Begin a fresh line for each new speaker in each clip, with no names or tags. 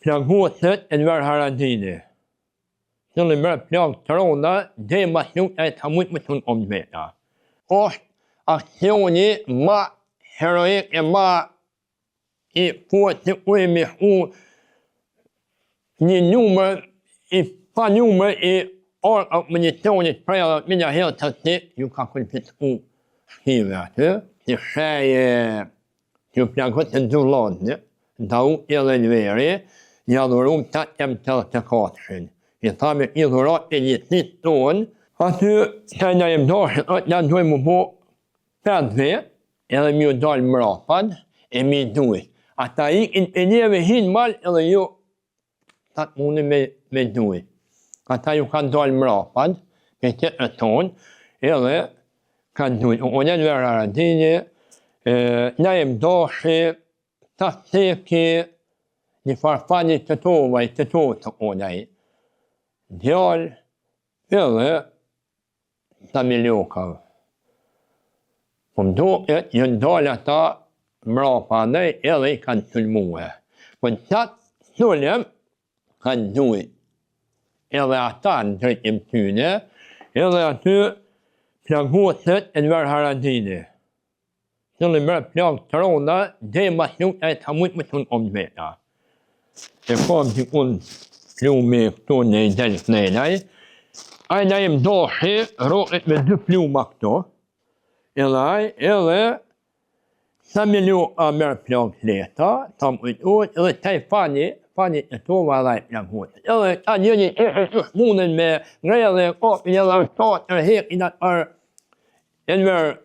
plaguset e nver Haradini. Në mërë plagë të ronda, dhe ma shumë e të mujtë më shumë om veta. Është aksioni ma heroik e ma i fuat të ujë me hu një numër i pa numër i orë administracionit prej edhe me një herë të të ju ka konfisku shkive atë, të sheje që plagot të ndullonë, da u edhe në veri, një adhurum të të katëshin. I thame i dhurat e njësit tonë, aty që në e mdashën, në dojmë më po 5 vetë, edhe mi u dalë mrapan, e mi dujtë. Ata ikin e njeve hinë malë edhe ju ta të mundë me dujtë. Ata ju kanë dalë mrapan, me tjetër tonë, edhe kanë dujtë. Unë e në verë Haradini, në e mdashën, ta seki, një farfani të tovaj, të të onaj. Djallë, edhe ta miljokave. Po më duket, jënë dalë ata mrapa ndaj, edhe i kanë sulmue. Po në qatë sulem, kanë dujtë. Edhe ata në drejtim tyne, edhe aty plaguset e nver Haradini. Në mërë plagë të ronda, dhe ma shumë e të mujtë më shumë om veta. E kom që unë plume këtu në i delë kënejnaj, a i na i mdoshi roket me 2 pluma këtu, edhe sa milju a mërë plagë leta, ta më ujtuat, edhe taj fani e to valaj plagut. Edhe ta njëni e shmunën me ngreja dhe kopin edhe arshtat e hekin atë e nërë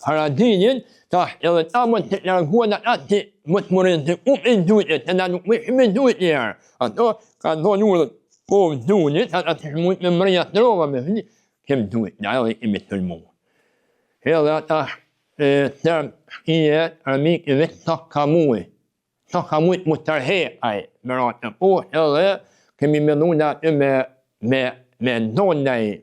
Haradinin, edhe ta më të larguan atë që më të mërin të e dujtët, e na nuk më shumë e dujtë njerë. Ato ka ndonë urët, po dujtët, atë që mund me mërja të rova me vëndi, kem dujtë, në edhe i me të lmu. Edhe ata tërmë shkije, rëmik i vetë sa ka mujtë mu tërhe aj, me ratë në po, edhe kemi menu në atë me ndonë në i,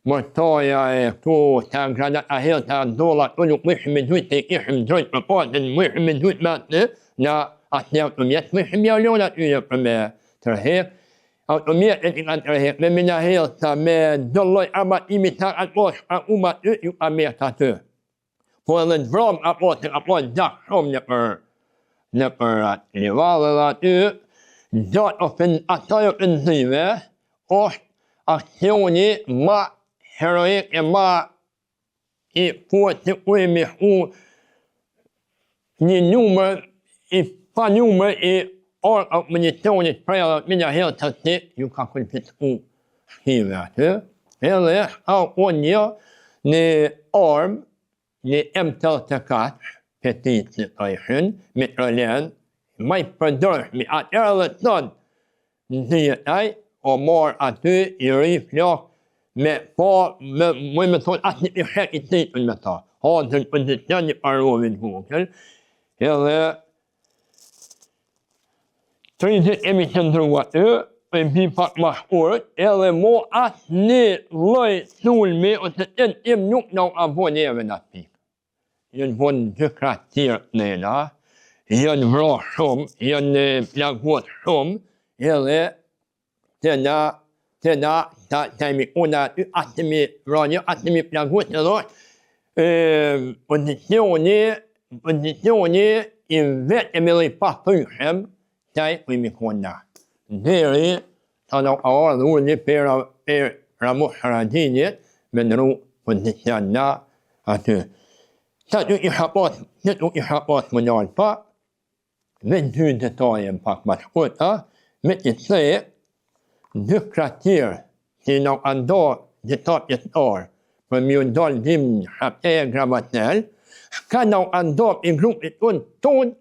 mërtaja e këtu të granat a herë të ndollat, unë nuk mëshë me dujtë të i kishëm drojtë për pasën, mëshë me dujtë me atë në atë një automjet, mëshë me alon atyre për me tërhek. Automjet e t'i kanë tërhek, me një herë sa me dolloj armatimi të atë poshë, a uma të ju ka me të atë. Po edhe në vram a posë, a posë gjakë shumë në për atë livallë dhe aty, gjatë ofën atajë ofensive, është aksioni ma heroik e ma i fuat të ujë me hu një numër i pa numër i orë administracionit prej edhe me një herë të të ju ka konfisku shkive aty. Edhe o një në armë, në M84, petit në të ishin, me të rëlen, ma i përdërshmi atërë dhe tënë në dhjetaj, o marë aty i ri flakë me pa, me thonë asë një pishek i titën me ta. Hadën pozicion një parovin vogël, edhe 30 emi qëndru aty, e mbi pak ma shkurët, edhe mo asë një loj sulmi, ose të tim nuk në avo neve në atë pikë. Jënë vonë gjëkra tjërë nëjna, jënë vra shumë, jënë plaguat shumë, edhe të na të imi una aty, atë mi vranjë, atë mi plagut edhe pozicioni i vetë e me dhe i pa thyshem, taj u imi kona. Dheri, ta në aarë dhe unë një për Ramush Haradinit, me nërru pozicion na aty. Ta të isha pas më njërë pa, me dy detajem pak ma shkuta, me të thejë, 2 kratirë që në ndohë gjithat jetarë për mi ndalë dim në hapteje gravatel, ka në ndohë i grupit unë tonë,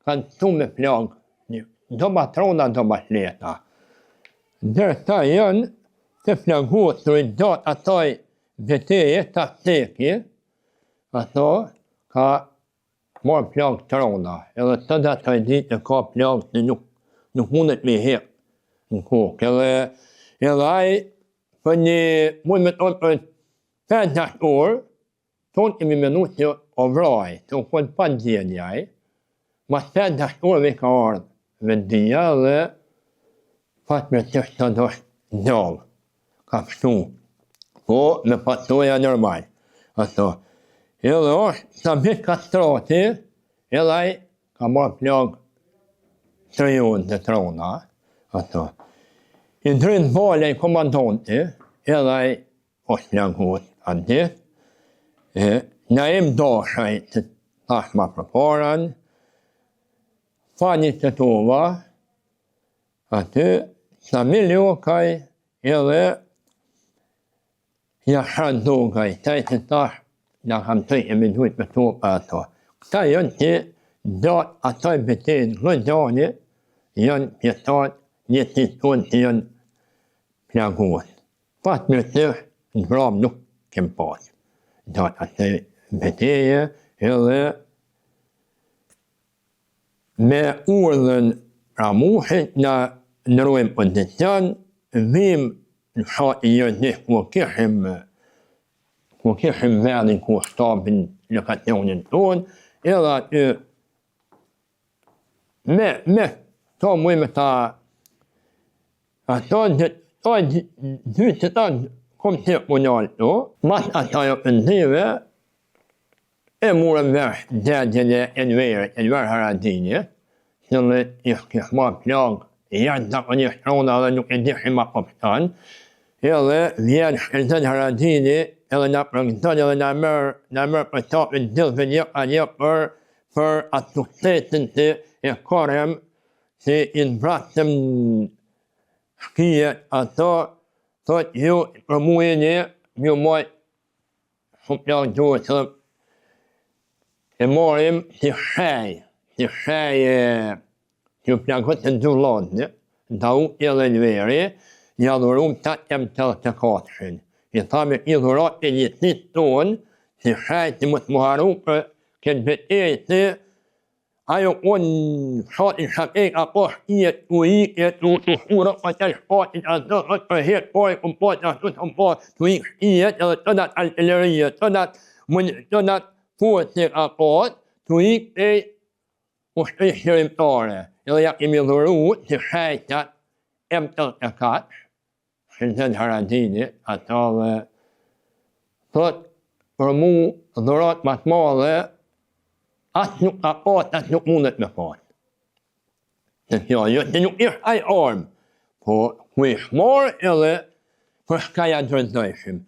kanë të me plagë, do ma trona, do ma shleta. Dërsa janë të plaguat të rëndat ataj vëteje të steki, ato ka marë plagë të rona, edhe të da të ditë ka plagë që nuk mundet me hekë në kokë, edhe aj, për një, mund me tonë për 5 orë, tonë kemi menu që o vraj, të u konë pa gjenjaj, ma 5 orëve ka ardhë vendia dhe fatmirësisht të është gjallë. Ka kështu. Po, me patoja normal. Ato. Edhe është sa bit kastrati, edhe ai ka marrë plagë 3 unë të trona. Ato. I drejt bale i komandanti, edhe ai është plaguat atë. Na im dashaj të tash ma përparan, fani të tova, aty, sa mi lokaj, edhe ja shrandu kaj, taj të tash, na kam të e me duhet me topa ato. Këta janë që datë ataj betin gëndani, janë pjetat, jetit tonë që janë plaguat. Fatë me të, në bram nuk kem pas. Datë ataj beteje, edhe me urdhën ramuhit na nërojmë pëndetjan, vim në shatë i jënë ku kishim vedin ku shtabin lokacionin tonë, edhe aty me ta mujme ta ato dy që ta kom të punal to, mas ata jo pëndive, e murëm vesh dedjen e Enver Haradinje, që në i kishë ma plagë, janë zakonisht rona dhe nuk e dishim ma koptan, edhe vjen Shkelzen Haradini, edhe na prëngëton edhe na mërë për tapin gjithve një për atë suksesin që e korem, që i nvrasëm shkijet ato, thot ju për mujeni, ju moj shumë plagë duhet, e morim që shaj që plagot të Gjullandë, da u edhe në veri, ja dhurum të të katëshin. I thame i dhurat e jetit tonë, që shaj që më të muharu për këtë betej që ajo unë shatin shakek apo shkijet u iket u të shurë për të shpatit ato për hetë pojë këm po të ashtu të mpo të ik shkijet edhe të natë artillerijet, të natë forcek apo të ik e u shkri shqirimtare. Edhe ja kemi dhuru që shajtat M84, Shkelzen Haradini, ata dhe thot, për mu dhurat mas madhe, asë nuk ka pas, asë nuk mundet me pas. Që nuk ishë aj armë, po ku ishë marë edhe për shka ja drëzdojshim.